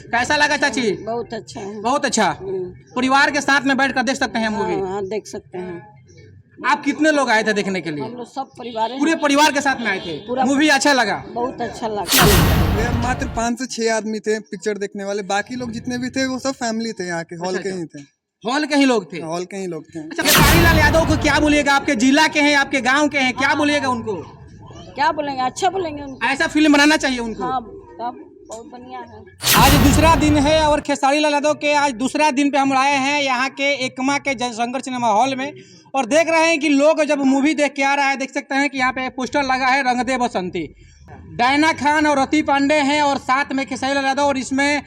कैसा लगा चाची? बहुत अच्छा है। बहुत अच्छा। परिवार के साथ में बैठकर देख सकते हैं मूवी? हाँ, देख सकते हैं। आप कितने लोग आए थे देखने के लिए? हम लोग सब परिवार हैं। पूरे परिवार के साथ में आए थे? मूवी अच्छा लगा? बहुत अच्छा लगा। मात्र 5 से 6 आदमी थे पिक्चर देखने वाले, बाकी लोग जितने भी थे वो सब फैमिली थे, यहाँ के हॉल के ही थे। हॉल के ही लोग थे? हॉल के ही लोग थे। अच्छा, खेसारी लाल यादव को क्या बोलिएगा? आपके जिला के हैं, आपके गांव के हैं, क्या बोलिएगा उनको? क्या बोलेंगे, अच्छा बोलेंगे उनको। ऐसा फिल्म बनाना चाहिए उनको। हाँ, तब बहुत बढ़िया है। आज दूसरा दिन है और खेसारी लाल यादव के आज दूसरा दिन पे हम आए हैं यहाँ के एकमा के जनशंकर सिनेमा हॉल में और देख रहे हैं कि लोग जब मूवी देख के आ रहा है, देख सकते हैं कि यहाँ पे पोस्टर लगा है रंग दे बसंती। डायना खान और रति पांडे हैं और साथ में खेसारी लाल यादव और इसमें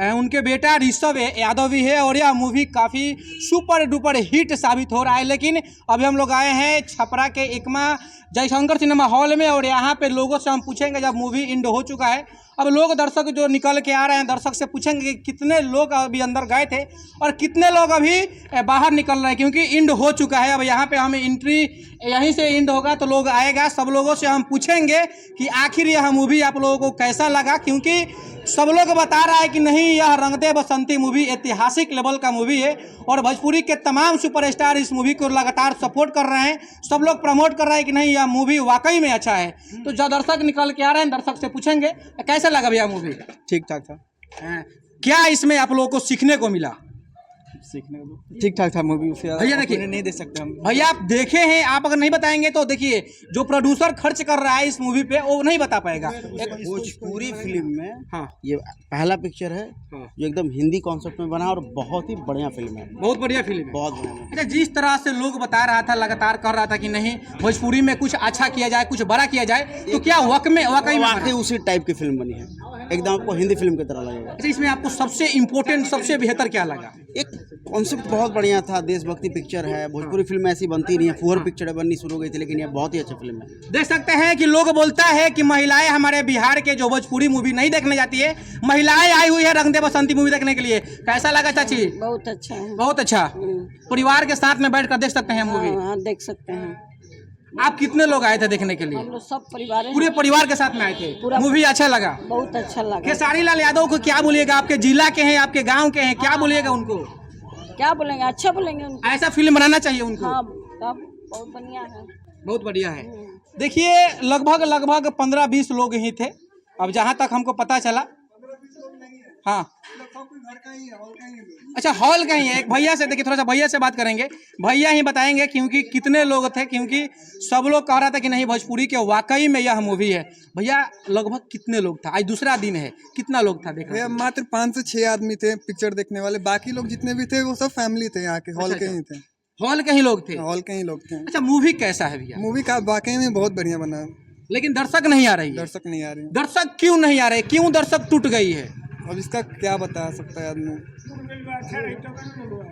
उनके बेटा ऋषभ यादव भी है और यह मूवी काफ़ी सुपर डुपर हिट साबित हो रहा है। लेकिन अभी हम लोग आए हैं छपरा के एकमा जयशंकर सिनेमा हॉल में और यहाँ पे लोगों से हम पूछेंगे, जब मूवी एंड हो चुका है, अब लोग दर्शक जो निकल के आ रहे हैं, दर्शक से पूछेंगे कि कितने लोग अभी अंदर गए थे और कितने लोग अभी बाहर निकल रहे हैं, क्योंकि एंड हो चुका है। अब यहाँ पे हमें एंट्री यहीं से एंड होगा तो लोग आएगा, सब लोगों से हम पूछेंगे कि आखिर यह मूवी आप लोगों को कैसा लगा, क्योंकि सब लोग बता रहा है कि नहीं, यह रंग दे बसंती मूवी ऐतिहासिक लेवल का मूवी है और भोजपुरी के तमाम सुपरस्टार इस मूवी को लगातार सपोर्ट कर रहे हैं। सब लोग प्रमोट कर रहे हैं कि नहीं, यह मूवी वाकई में अच्छा है। तो जो दर्शक निकल के आ रहे हैं, दर्शक से पूछेंगे कैसा लगा भैया मूवी? ठीक ठाक था। क्या इसमें आप लोगों को सीखने को मिला? सीखने को ठीक ठाक था मूवी। भैया देखिए, नहीं देख सकते हम। भैया आप देखे हैं, आप अगर नहीं बताएंगे तो देखिए जो प्रोड्यूसर खर्च कर रहा है इस मूवी पे वो नहीं बता पाएगा। भोजपुरी फिल्म में हाँ, ये पहला पिक्चर है हाँ, जो एकदम हिंदी कॉन्सेप्ट में बना और बहुत ही बढ़िया फिल्म है। बहुत बढ़िया फिल्म है। बहुत बढ़िया। अच्छा, जिस तरह से लोग बता रहा था, लगातार कर रहा था कि नहीं भोजपुरी में कुछ अच्छा किया जाए, कुछ बड़ा किया जाए, तो क्या वाकई उसी टाइप की फिल्म बनी है, एकदम आपको हिंदी फिल्म की तरह लगेगा। अच्छा, इसमें आपको सबसे इम्पोर्टेंट, सबसे बेहतर क्या लगा? एक कॉन्सेप्ट बहुत बढ़िया था, देशभक्ति पिक्चर है। भोजपुरी फिल्म ऐसी बनती नहीं है, फुहर पिक्चर बननी शुरू हो गई थी, लेकिन ये बहुत ही अच्छी फिल्म है। देख सकते हैं कि लोग बोलता है कि महिलाएं हमारे बिहार के जो भोजपुरी मूवी नहीं देखने जाती है, महिलाएं आई हुई है रंग दे बसंती मूवी देखने के लिए। कैसा लगा चाची? बहुत अच्छा है। बहुत अच्छा। परिवार के साथ में बैठकर देख सकते हैं मूवी? हाँ, देख सकते हैं। आप कितने लोग आए थे देखने के लिए? हम लोग सब परिवार हैं। पूरे परिवार के साथ में आए थे? मूवी अच्छा लगा? बहुत अच्छा लगा। खेसारी लाल यादव को क्या बोलिएगा? आपके जिला के हैं, आपके गांव के हैं, क्या बोलिएगा उनको? क्या बोलेंगे, अच्छा बोलेंगे उनको। ऐसा फिल्म बनाना चाहिए उनको। हाँ, तब बहुत बढ़िया है। बहुत बढ़िया है। देखिए लगभग 15-20 लोग ही थे, अब जहाँ तक हमको पता चला। हाँ, अच्छा, हॉल का ही है। एक भैया से देखिए, थोड़ा सा भैया से बात करेंगे, भैया ही बताएंगे क्योंकि कितने लोग थे, क्योंकि सब लोग कह रहा था कि नहीं भोजपुरी के वाकई में यह मूवी है। भैया लगभग कितने लोग था? आज दूसरा दिन है, कितना लोग था देखा? मात्र 5 से 6 आदमी थे पिक्चर देखने वाले, बाकी लोग जितने भी थे वो सब फैमिली थे, यहाँ के हॉल के ही थे। हॉल के ही लोग थे? हॉल के ही लोग थे। अच्छा, मूवी कैसा है भैया? मूवी का वाकई में बहुत बढ़िया बना है, लेकिन दर्शक नहीं आ रही है। दर्शक नहीं आ रहे। दर्शक क्यों नहीं आ रहे? क्यों दर्शक टूट गई है? अब इसका क्या बता सकता है आदमी।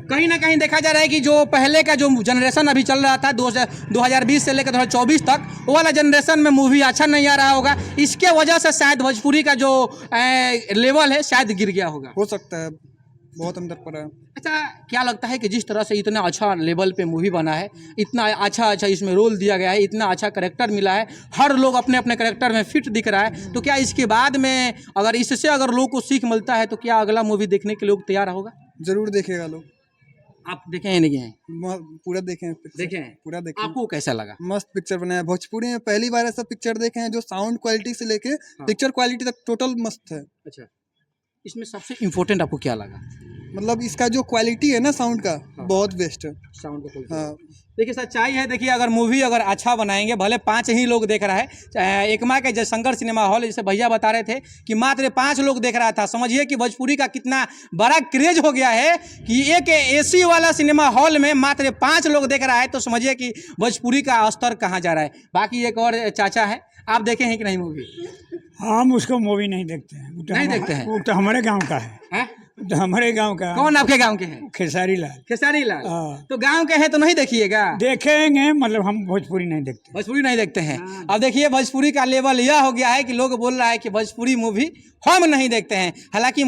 कहीं ना कहीं देखा जा रहा है कि जो पहले का जो जनरेशन अभी चल रहा था 2020 से लेकर 2024 तक, वो वाला जनरेशन में मूवी अच्छा नहीं आ रहा होगा। इसके वजह से शायद भोजपुरी का जो लेवल है शायद गिर गया होगा। हो सकता है, बहुत अंदर पड़ा है। अच्छा, क्या लगता है कि जिस तरह से इतना अच्छा लेवल पे मूवी बना है, इतना अच्छा इसमें रोल दिया गया है, इतना अच्छा करेक्टर मिला है, हर लोग अपने अपने करेक्टर में फिट दिख रहा है, तो क्या इसके बाद में अगर लोग को सीख मिलता है तो क्या अगला मूवी देखने के लोग तैयार होगा? जरूर देखेगा लोग। आप देखे हैं नहीं? पूरा देखे हैं, देखे हैं? पूरा देखे। आपको कैसा लगा? मस्त पिक्चर बनाया। भोजपुरी में पहली बार ऐसा पिक्चर देखे हैं जो साउंड क्वालिटी से लेके पिक्चर क्वालिटी तक टोटल मस्त है। अच्छा, इसमें सबसे इम्पोर्टेंट आपको क्या लगा? मतलब इसका जो क्वालिटी है ना साउंड का, बहुत बेस्ट है। साउंड का क्वालिटी। हाँ, देखिए सच्चाई है। देखिए अगर मूवी अच्छा बनाएंगे, भले 5 ही लोग देख रहा है, एकमा के जयशंकर सिनेमा हॉल, जैसे भैया बता रहे थे कि मात्र 5 लोग देख रहा था, समझिए कि भोजपुरी का कितना बड़ा क्रेज हो गया है कि एक AC वाला सिनेमा हॉल में मात्र 5 लोग देख रहा है, तो समझिए कि भोजपुरी का स्तर कहाँ जा रहा है। बाकी एक और चाचा है, आप देखे हैं कि नहीं मूवी? हम उसको मूवी नहीं देखते हैं। नहीं देखते हैं? वो तो हमारे गांव का है। तो हमारे गांव का। कौन आपके गांव के हैं? खेसारी लाल। खेसारी लाल। हाँ। तो गांव के हैं तो नहीं देखिएगा? देखेंगे, मतलब हम भोजपुरी नहीं देखते। भोजपुरी नहीं देखते हैं। अब देखिए भोजपुरी का लेवल यह हो गया है कि लोग बोल रहा है कि भोजपुरी मूवी हम नहीं देखते हैं, हालांकि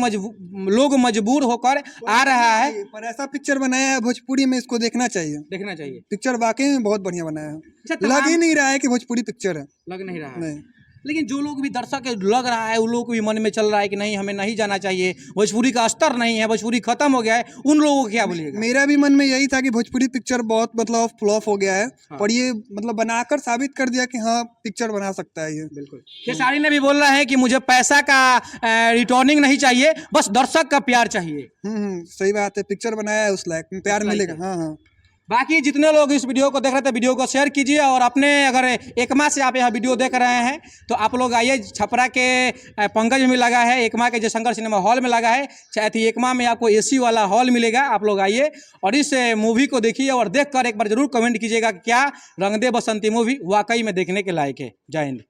लोग मजबूर होकर आ रहा है। पर ऐसा पिक्चर बनाया है भोजपुरी में, इसको देखना चाहिए। देखना चाहिए। पिक्चर वाकई में बहुत बढ़िया बनाया है। अच्छा, लग ही नहीं रहा है कि भोजपुरी पिक्चर है। लग नहीं रहा है। नहीं। लेकिन जो लोग भी दर्शक लग रहा है उन लोगों को भी मन में चल रहा है कि नहीं हमें नहीं जाना चाहिए, भोजपुरी का स्तर नहीं है, भोजपुरी खत्म हो गया है, उन लोगों को क्या बोलिएगा? मेरा भी मन में यही था कि भोजपुरी पिक्चर बहुत मतलब फ्लॉप हो गया है, पर ये मतलब बनाकर साबित कर दिया कि हाँ पिक्चर बना सकता है ये। बिल्कुल। खेसारी ने भी बोल रहा है कि मुझे पैसा का रिटर्निंग नहीं चाहिए, बस दर्शक का प्यार चाहिए। सही बात है, पिक्चर बनाया है उस लायक, प्यार मिलेगा। हाँ हाँ। बाकी जितने लोग इस वीडियो को देख रहे थे वीडियो को शेयर कीजिए, और अपने अगर एकमा से आप यह वीडियो देख रहे हैं तो आप लोग आइए, छपरा के पंकज में लगा है, एकमा के जयशंकर सिनेमा हॉल में लगा है, शायद एकमा में आपको एसी वाला हॉल मिलेगा। आप लोग आइए और इस मूवी को देखिए और देखकर एक बार जरूर कमेंट कीजिएगा कि क्या रंग दे बसंती मूवी वाकई में देखने के लायक है। जय हिंद।